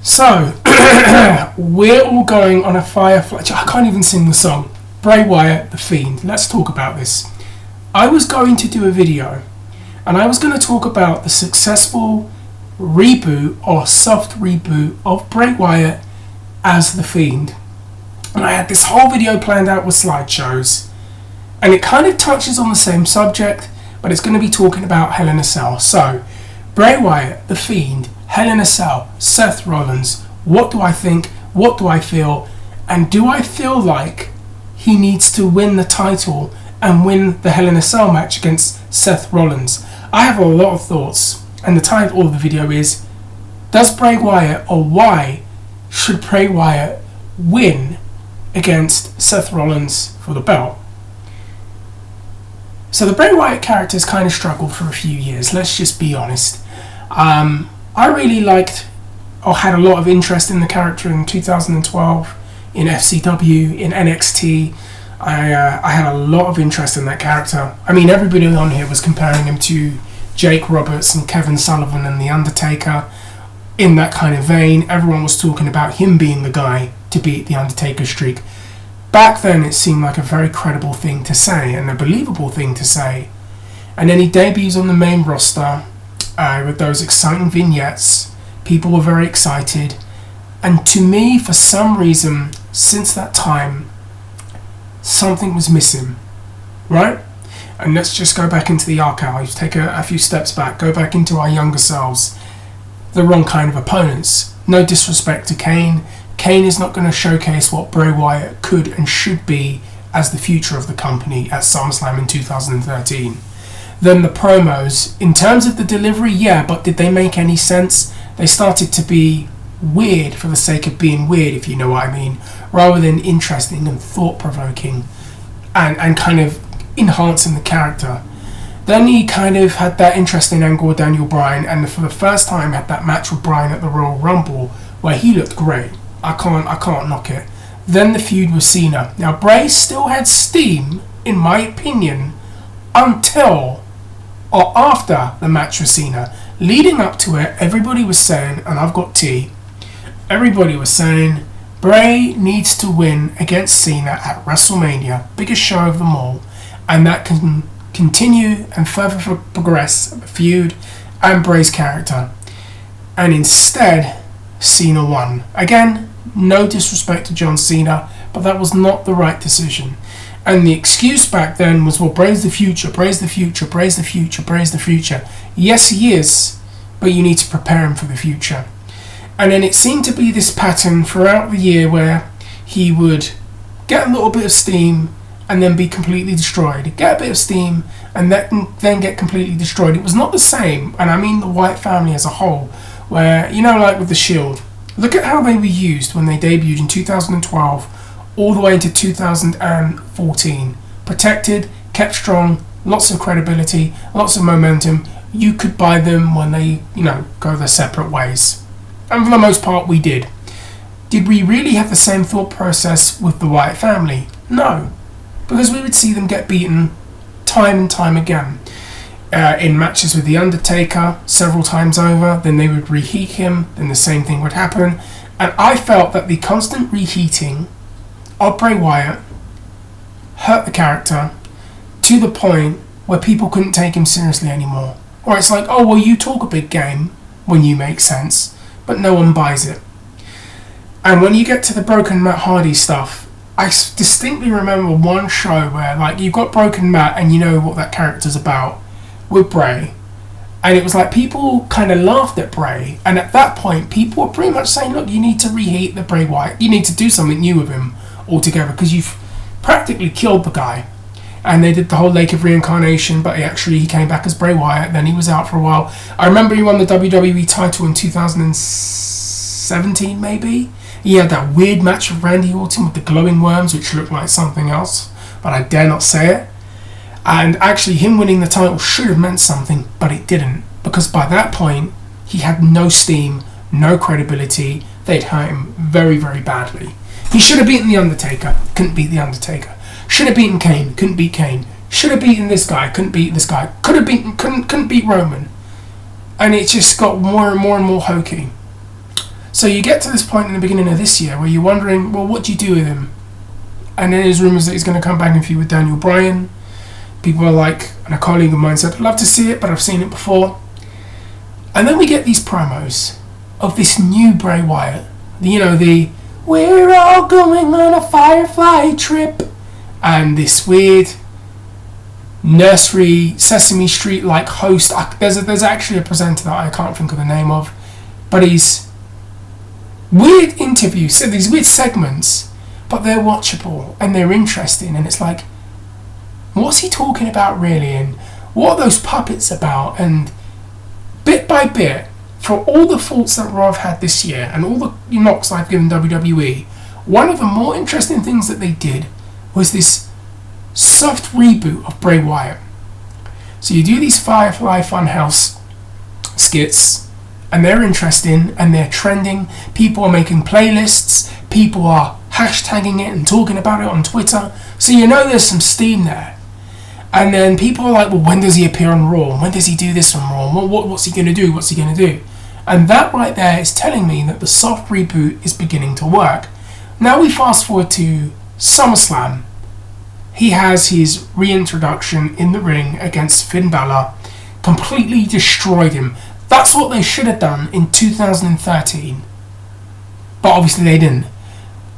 So, we're all going on a Firefly... I can't even sing the song. Bray Wyatt, the Fiend. Let's talk about this. I was going to do a video, and I was going to talk about the successful reboot or soft reboot of Bray Wyatt as the Fiend. And I had this whole video planned out with slideshows, and it kind of touches on the same subject, but it's going to be talking about Hell in a Cell. So, Bray Wyatt, the Fiend, Hell in a Cell, Seth Rollins. What do I think? What do I feel? And do I feel like he needs to win the title and win the Hell in a Cell match against Seth Rollins? I have a lot of thoughts, and the title of the video is, does Bray Wyatt, or why should Bray Wyatt win against Seth Rollins for the belt? So the Bray Wyatt character has kind of struggled for a few years, let's just be honest. I really liked, or had a lot of interest in the character in 2012, in FCW, in NXT. I had a lot of interest in that character. I mean, everybody on here was comparing him to Jake Roberts and Kevin Sullivan and The Undertaker. In that kind of vein, everyone was talking about him being the guy to beat The Undertaker's streak. Back then, it seemed like a very credible thing to say and a believable thing to say. And then he debuts on the main roster with those exciting vignettes. People were very excited. And to me, for some reason, since that time, something was missing, right? And let's just go back into the archives, take a few steps back, go back into our younger selves. The wrong kind of opponents. No disrespect to Kane. Kane is not going to showcase what Bray Wyatt could and should be as the future of the company at SummerSlam in 2013. Then the promos, in terms of the delivery, yeah, but did they make any sense? They started to be weird for the sake of being weird, if you know what I mean, rather than interesting and thought-provoking and kind of enhancing the character. Then he kind of had that interesting angle with Daniel Bryan, and for the first time had that match with Bryan at the Royal Rumble where he looked great. I can't knock it. Then the feud with Cena. Now Bray still had steam, in my opinion, until or after the match with Cena. Leading up to it, everybody was saying, and I've got tea, everybody was saying Bray needs to win against Cena at WrestleMania, biggest show of them all, and that can continue and further progress the feud and Bray's character. And instead, Cena won. Again, no disrespect to John Cena, but that was not the right decision. And the excuse back then was, well, Bray's the future, Bray's the future, Bray's the future, Bray's the future. Yes, he is, but you need to prepare him for the future. And then it seemed to be this pattern throughout the year where he would get a little bit of steam and then be completely destroyed. Get a bit of steam and then get completely destroyed. It was not the same, and I mean the Wyatt family as a whole, where, you know, like with the Shield, look at how they were used when they debuted in 2012 all the way into 2014. Protected, kept strong, lots of credibility, lots of momentum. You could buy them when they, go their separate ways. And for the most part, we did. Did we really have the same thought process with the Wyatt family? No. Because we would see them get beaten time and time again. In matches with The Undertaker several times over, then they would reheat him, then the same thing would happen. And I felt that the constant reheating of Bray Wyatt hurt the character to the point where people couldn't take him seriously anymore. Or it's like, oh, well, you talk a big game when you make sense, but no one buys it. And when you get to the Broken Matt Hardy stuff, I distinctly remember one show where, like, you've got Broken Matt and you know what that character's about with Bray, and it was like people kind of laughed at Bray, and at that point people were pretty much saying, look, you need to reheat the Bray Wyatt, you need to do something new with him altogether, because you've practically killed the guy. And they did the whole Lake of Reincarnation, but he came back as Bray Wyatt, then he was out for a while. I remember he won the WWE title in 2017 maybe. He had that weird match with Randy Orton with the glowing worms, which looked like something else, but I dare not say it. And actually him winning the title should have meant something, but it didn't, because by that point he had no steam, no credibility. They'd hurt him very, very badly. He should have beaten The Undertaker, couldn't beat The Undertaker. Should have beaten Kane, couldn't beat Kane. Should have beaten this guy, couldn't beat this guy. Couldn't beat Roman. And it just got more and more and more hokey. So you get to this point in the beginning of this year where you're wondering, well, what do you do with him? And then there's rumours that he's going to come back and feud with Daniel Bryan. People are like, and a colleague of mine said, I'd love to see it, but I've seen it before. And then we get these promos of this new Bray Wyatt. The we're all going on a Firefly trip. And this weird nursery Sesame Street like host. There's actually a presenter that I can't think of the name of. But he's weird interviews, so these weird segments, but they're watchable and they're interesting, and it's like, what's he talking about really, and what are those puppets about? And bit by bit, for all the faults that Raw have had this year and all the knocks I've given WWE, one of the more interesting things that they did was this soft reboot of Bray Wyatt. So you do these Firefly Funhouse skits, and they're interesting and they're trending. People are making playlists, people are hashtagging it and talking about it on Twitter, so there's some steam there. And then people are like, well, when does he appear on Raw? When does he do this on Raw? What's he going to do? What's he going to do? And that right there is telling me that the soft reboot is beginning to work. Now we fast forward to SummerSlam. He has his reintroduction in the ring against Finn Balor, completely destroyed him. That's what they should have done in 2013. But obviously they didn't.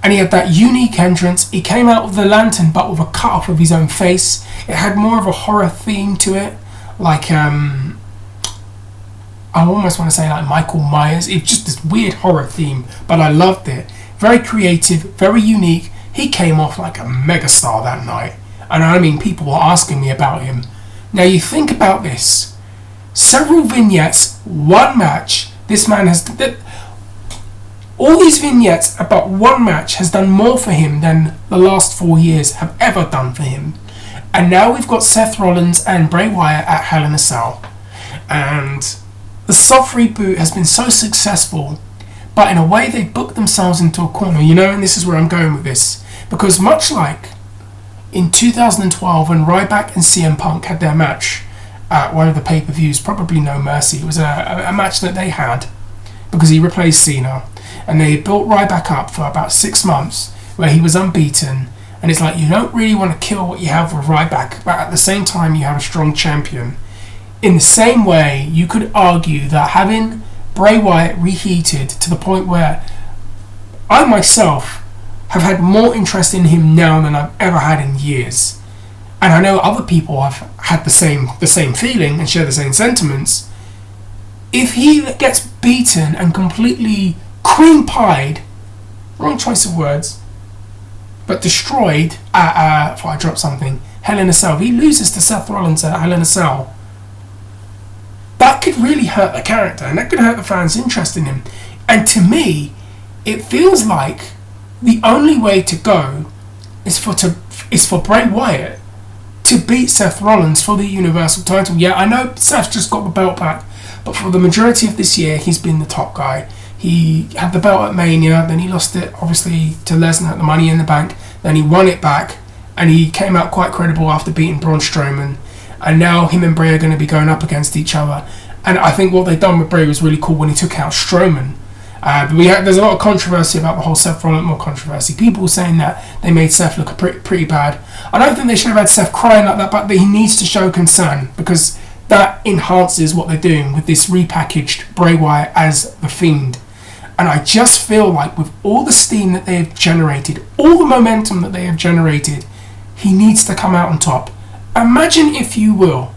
And he had that unique entrance. He came out with the lantern but with a cut off of his own face. It had more of a horror theme to it. Like, I almost want to say like Michael Myers. It's just this weird horror theme. But I loved it. Very creative, very unique. He came off like a megastar that night. And I mean, people were asking me about him. Now you think about this. Several vignettes, one match. This man has... all these vignettes about one match has done more for him than the last 4 years have ever done for him. And now we've got Seth Rollins and Bray Wyatt at Hell in a Cell. And the soft reboot has been so successful, but in a way they booked themselves into a corner, and this is where I'm going with this. Because much like in 2012 when Ryback and CM Punk had their match at one of the pay-per-views, probably No Mercy, it was a match that they had because he replaced Cena. And they built Ryback up for about 6 months where he was unbeaten. And it's like, you don't really want to kill what you have with Ryback, but at the same time you have a strong champion. In the same way, you could argue that having Bray Wyatt reheated to the point where I myself have had more interest in him now than I've ever had in years. And I know other people have had the same feeling and share the same sentiments. If he gets beaten and completely cream pied, wrong choice of words, but destroyed at, if I drop something, Hell in a Cell, if he loses to Seth Rollins at Hell in a Cell, that could really hurt the character and that could hurt the fans' interest in him. And to me, it feels like the only way to go is for Bray Wyatt to beat Seth Rollins for the Universal title. Yeah, I know Seth just got the belt back, but for the majority of this year, he's been the top guy. He had the belt at Mania, then he lost it, obviously, to Lesnar at the Money in the Bank. Then he won it back, and he came out quite credible after beating Braun Strowman. And now him and Bray are going to be going up against each other. And I think what they've done with Bray was really cool when he took out Strowman. But there's a lot of controversy about the whole Seth Rollins, more controversy. People saying that they made Seth look pretty bad. I don't think they should have had Seth crying like that, but he needs to show concern because that enhances what they're doing with this repackaged Bray Wyatt as the Fiend. And I just feel like with all the steam that they have generated, all the momentum that they have generated, he needs to come out on top. Imagine, if you will,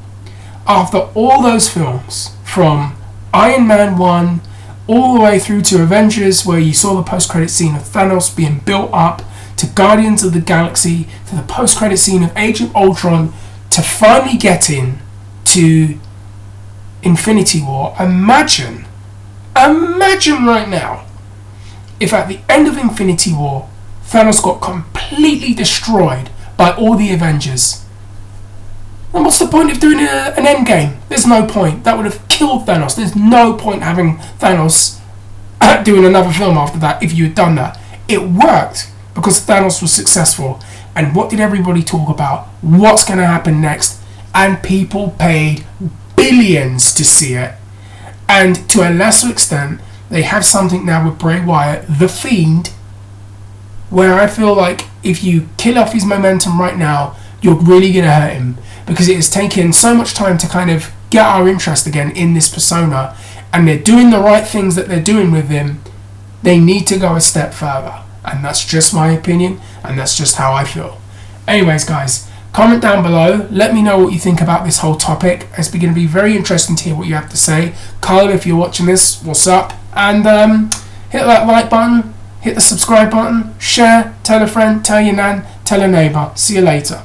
after all those films, from Iron Man 1 all the way through to Avengers, where you saw the post-credit scene of Thanos being built up, to Guardians of the Galaxy, to the post-credit scene of Age of Ultron, to finally getting to Infinity War. Imagine right now if at the end of Infinity War Thanos got completely destroyed by all the Avengers. Then what's the point of doing an endgame? There's no point. That would have killed Thanos. There's no point having Thanos doing another film after that if you had done that. It worked because Thanos was successful. And what did everybody talk about? What's going to happen next? And people paid billions to see it. And to a lesser extent, they have something now with Bray Wyatt, the Fiend, where I feel like if you kill off his momentum right now, you're really going to hurt him, because it has taken so much time to kind of get our interest again in this persona, and they're doing the right things that they're doing with him. They need to go a step further, and that's just my opinion, and that's just how I feel. Anyways, guys, comment down below, let me know what you think about this whole topic. It's going to be very interesting to hear what you have to say. Kyle, if you're watching this, what's up? And hit that like button, hit the subscribe button, share, tell a friend, tell your nan, tell a neighbour. See you later.